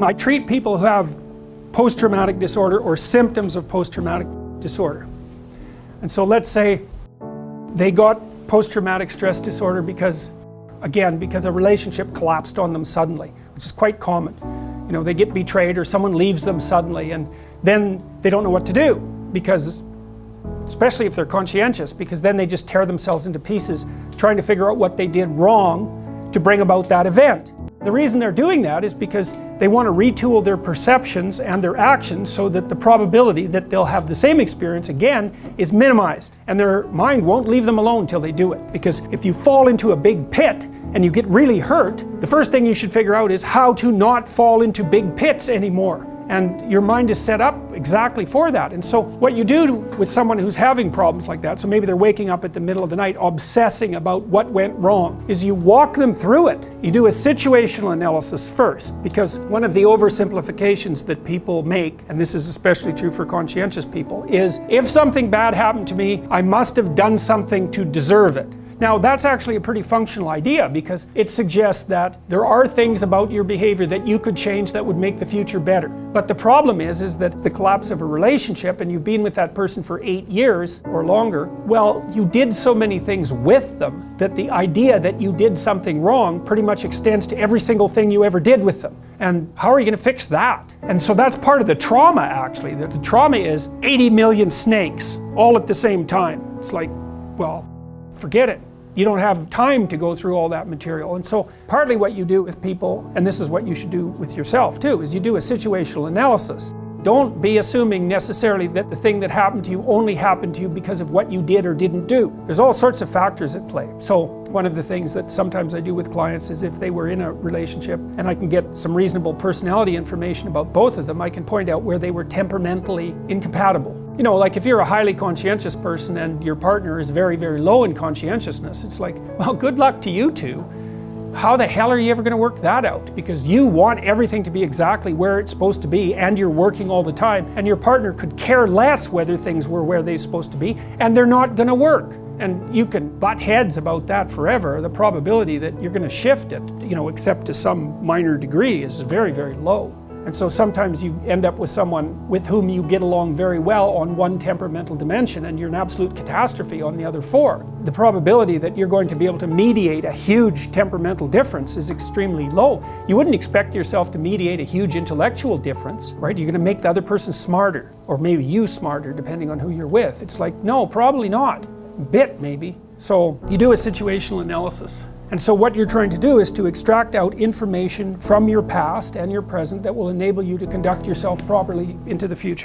I treat people who have post-traumatic disorder or symptoms of post-traumatic disorder. And so let's say they got post-traumatic stress disorder because a relationship collapsed on them suddenly, which is quite common. You know, they get betrayed or someone leaves them suddenly, and then they don't know what to do, because, especially if they're conscientious, because then they just tear themselves into pieces trying to figure out what they did wrong to bring about that event. The reason they're doing that is because they want to retool their perceptions and their actions so that the probability that they'll have the same experience again is minimized, and their mind won't leave them alone till they do it. Because if you fall into a big pit and you get really hurt, the first thing you should figure out is how to not fall into big pits anymore. And your mind is set up exactly for that. And so what you do with someone who's having problems like that, so maybe they're waking up at the middle of the night obsessing about what went wrong, is you walk them through it. You do a situational analysis first, because one of the oversimplifications that people make, and this is especially true for conscientious people, is if something bad happened to me, I must have done something to deserve it. Now that's actually a pretty functional idea, because it suggests that there are things about your behavior that you could change that would make the future better. But the problem is that the collapse of a relationship, and you've been with that person for 8 years or longer, well, you did so many things with them that the idea that you did something wrong pretty much extends to every single thing you ever did with them. And how are you going to fix that? And so that's part of the trauma, actually. That the trauma is 80 million snakes all at the same time. It's like, well, forget it. You don't have time to go through all that material. And so partly what you do with people, and this is what you should do with yourself too, is you do a situational analysis. Don't be assuming necessarily that the thing that happened to you only happened to you because of what you did or didn't do. There's all sorts of factors at play. So one of the things that sometimes I do with clients is if they were in a relationship and I can get some reasonable personality information about both of them, I can point out where they were temperamentally incompatible. You know, like if you're a highly conscientious person and your partner is very, very low in conscientiousness, it's like, well, good luck to you two. How the hell are you ever going to work that out? Because you want everything to be exactly where it's supposed to be, and you're working all the time, and your partner could care less whether things were where they're supposed to be, and they're not going to work. And you can butt heads about that forever. The probability that you're going to shift it, you know, except to some minor degree, is very, very low. And so sometimes you end up with someone with whom you get along very well on one temperamental dimension, and you're an absolute catastrophe on the other 4. The probability that you're going to be able to mediate a huge temperamental difference is extremely low. You wouldn't expect yourself to mediate a huge intellectual difference, right? You're going to make the other person smarter, or maybe you smarter, depending on who you're with. It's like, no, probably not. A bit, maybe. So you do a situational analysis. And so what you're trying to do is to extract out information from your past and your present that will enable you to conduct yourself properly into the future.